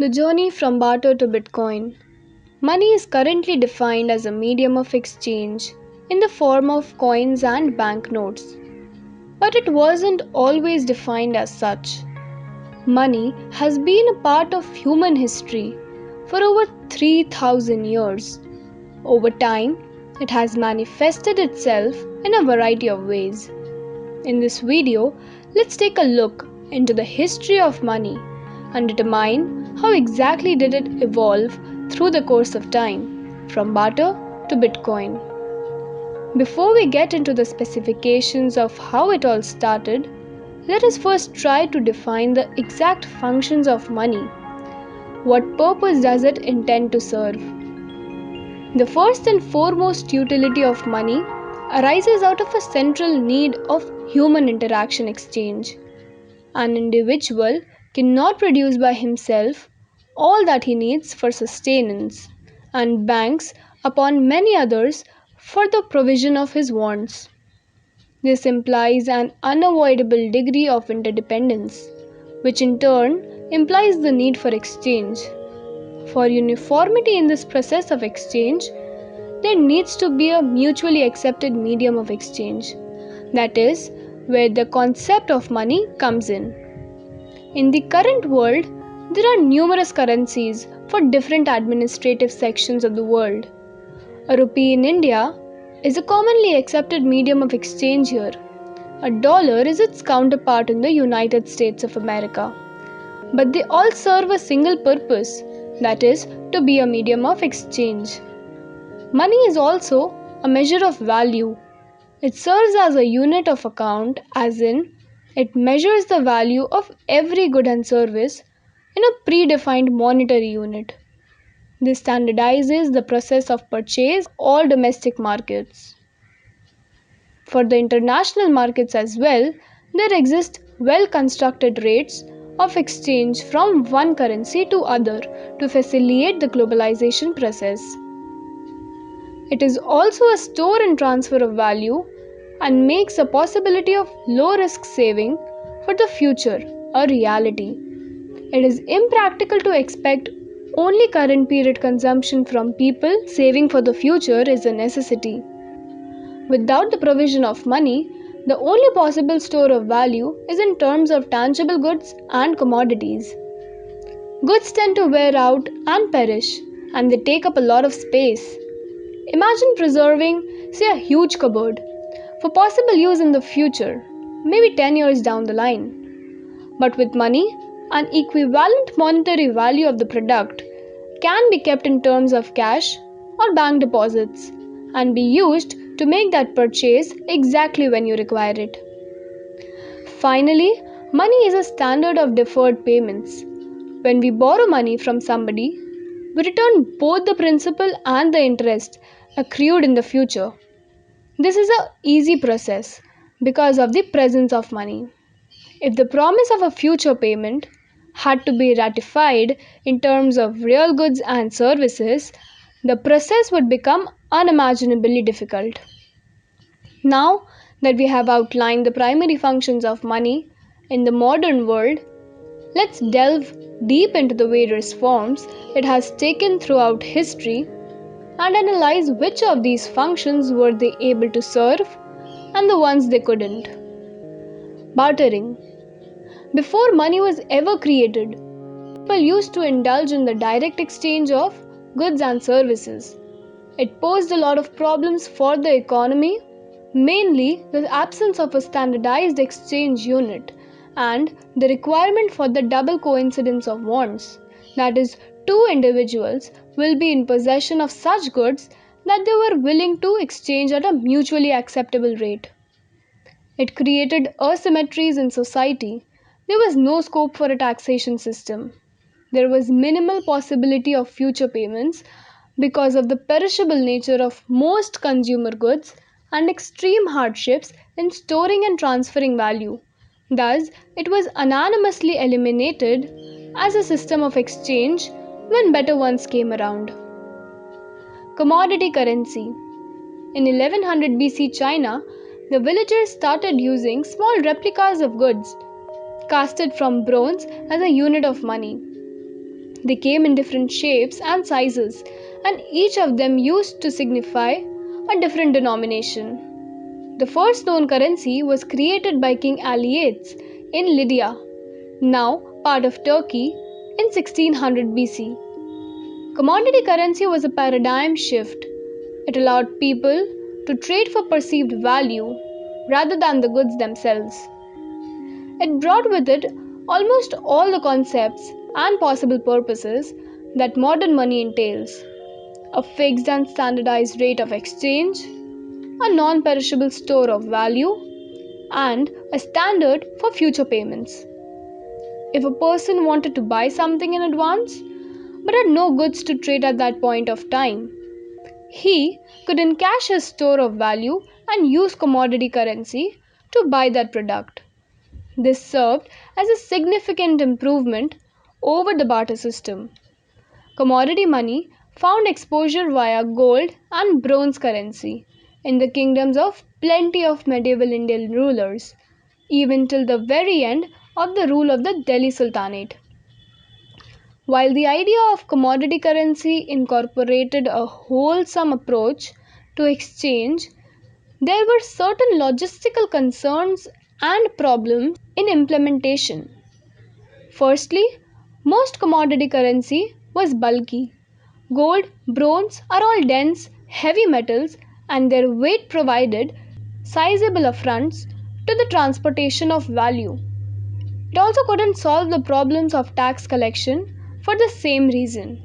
The journey from barter to Bitcoin. Money is currently defined as a medium of exchange in the form of coins and banknotes. But it wasn't always defined as such. Money has been a part of human history for over 3,000 years. Over time, it has manifested itself in a variety of ways. In this video, let's take a look into the history of money and determine how exactly did it evolve through the course of time, from barter to Bitcoin. Before we get into the specifications of how it all started, let us first try to define the exact functions of money. What purpose does it intend to serve? The first and foremost utility of money arises out of a central need of human interaction exchange. An individual cannot produce by himself all that he needs for sustenance, and banks upon many others for the provision of his wants. This implies an unavoidable degree of interdependence, which in turn implies the need for exchange. For uniformity in this process of exchange, there needs to be a mutually accepted medium of exchange. That is, where the concept of money comes in. In the current world, there are numerous currencies for different administrative sections of the world. A rupee in India is a commonly accepted medium of exchange here. A dollar is its counterpart in the United States of America. But they all serve a single purpose, that is, to be a medium of exchange. Money is also a measure of value. It serves as a unit of account, as in, it measures the value of every good and service in a predefined monetary unit. This standardizes the process of purchase in all domestic markets. For the international markets as well, there exist well-constructed rates of exchange from one currency to other to facilitate the globalization process. It is also a store and transfer of value and makes a possibility of low-risk saving for the future a reality. It is impractical to expect only current period consumption from people. Saving for the future is a necessity. Without the provision of money, the only possible store of value is in terms of tangible goods and commodities. Goods tend to wear out and perish, and they take up a lot of space. Imagine preserving, say, a huge cupboard for possible use in the future, maybe 10 years down the line. But with money, an equivalent monetary value of the product can be kept in terms of cash or bank deposits and be used to make that purchase exactly when you require it. Finally, money is a standard of deferred payments. When we borrow money from somebody, we return both the principal and the interest accrued in the future. This is an easy process because of the presence of money. If the promise of a future payment had to be ratified in terms of real goods and services, the process would become unimaginably difficult. Now that we have outlined the primary functions of money in the modern world, let's delve deep into the various forms it has taken throughout history and analyze which of these functions were they able to serve and the ones they couldn't. Bartering. Before money was ever created, people used to indulge in the direct exchange of goods and services. It posed a lot of problems for the economy, mainly the absence of a standardized exchange unit and the requirement for the double coincidence of wants. That is, two individuals will be in possession of such goods that they were willing to exchange at a mutually acceptable rate. It created asymmetries in society. There was no scope for a taxation system. There was minimal possibility of future payments because of the perishable nature of most consumer goods and extreme hardships in storing and transferring value. Thus, it was unanimously eliminated as a system of exchange when better ones came around. Commodity currency. In 1100 BC China, the villagers started using small replicas of goods casted from bronze as a unit of money. They came in different shapes and sizes, and each of them used to signify a different denomination. The first known currency was created by King Alyattes in Lydia, now part of Turkey, in 1600 BC. Commodity currency was a paradigm shift. It allowed people to trade for perceived value rather than the goods themselves. It brought with it almost all the concepts and possible purposes that modern money entails: a fixed and standardized rate of exchange, a non perishable store of value, and a standard for future payments. If a person wanted to buy something in advance but had no goods to trade at that point of time, he could encash his store of value and use commodity currency to buy that product. This served as a significant improvement over the barter system. Commodity money found exposure via gold and bronze currency in the kingdoms of plenty of medieval Indian rulers, even till the very end of the rule of the Delhi Sultanate. While the idea of commodity currency incorporated a wholesome approach to exchange, there were certain logistical concerns and problems in implementation. Firstly, most commodity currency was bulky. Gold, bronze are all dense, heavy metals, and their weight provided sizable affronts to the transportation of value. It also couldn't solve the problems of tax collection for the same reason.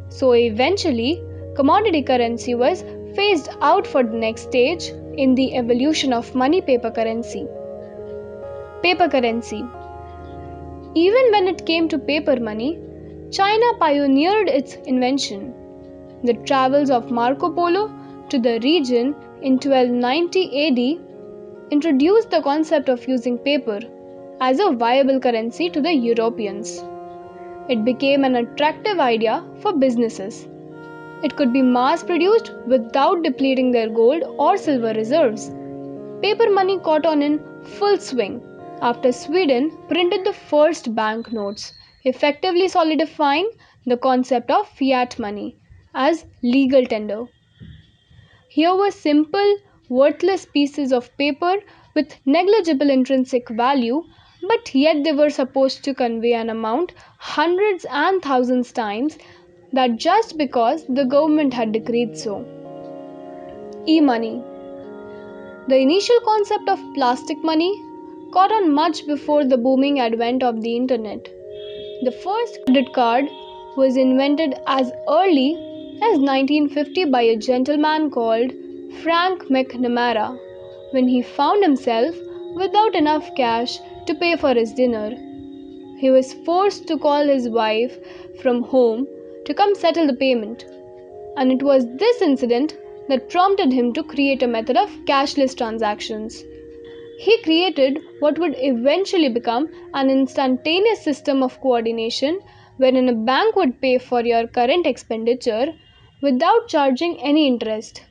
So eventually, commodity currency was phased out for the next stage in the evolution of money paper currency. Paper currency. Even when it came to paper money, China pioneered its invention. The travels of Marco Polo to the region in 1290 AD introduced the concept of using paper as a viable currency to the Europeans. It became an attractive idea for businesses. It could be mass produced without depleting their gold or silver reserves. Paper money caught on in full swing after Sweden printed the first banknotes, effectively solidifying the concept of fiat money as legal tender. Here were simple, worthless pieces of paper with negligible intrinsic value, but yet they were supposed to convey an amount hundreds and thousands times that just because the government had decreed so. E-money. The initial concept of plastic money caught on much before the booming advent of the internet. The first credit card was invented as early as 1950 by a gentleman called Frank McNamara when he found himself without enough cash to pay for his dinner. He was forced to call his wife from home to come settle the payment, and it was this incident that prompted him to create a method of cashless transactions. He created what would eventually become an instantaneous system of coordination wherein a bank would pay for your current expenditure without charging any interest,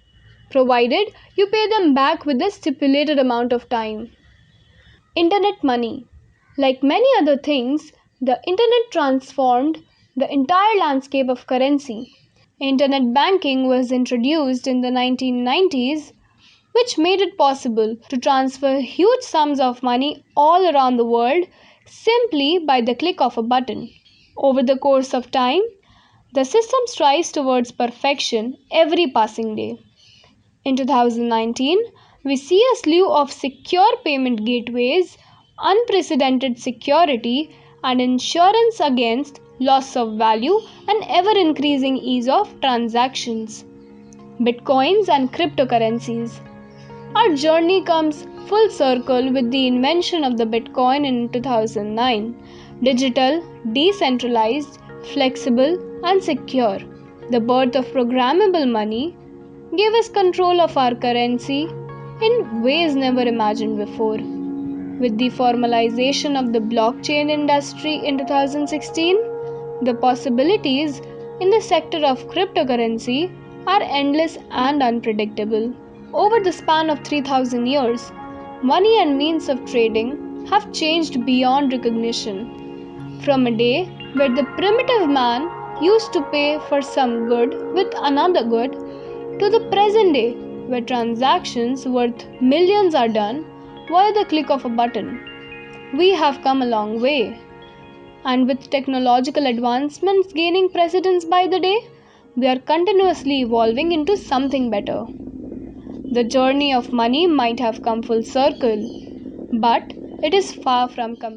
provided you pay them back with the stipulated amount of time. Internet money. Like many other things, the internet transformed the entire landscape of currency. Internet banking was introduced in the 1990s, which made it possible to transfer huge sums of money all around the world simply by the click of a button. Over the course of time, the system strives towards perfection every passing day. In 2019, we see a slew of secure payment gateways, unprecedented security, and insurance against loss of value and ever increasing ease of transactions. Bitcoins and cryptocurrencies. Our journey comes full circle with the invention of the Bitcoin in 2009. Digital, decentralized, flexible, and secure. The birth of programmable money gave us control of our currency in ways never imagined before. With the formalization of the blockchain industry in 2016, the possibilities in the sector of cryptocurrency are endless and unpredictable. Over the span of 3,000 years, money and means of trading have changed beyond recognition. From a day where the primitive man used to pay for some good with another good, to the present day, where transactions worth millions are done via the click of a button. We have come a long way, and with technological advancements gaining precedence by the day, we are continuously evolving into something better. The journey of money might have come full circle, but it is far from complete.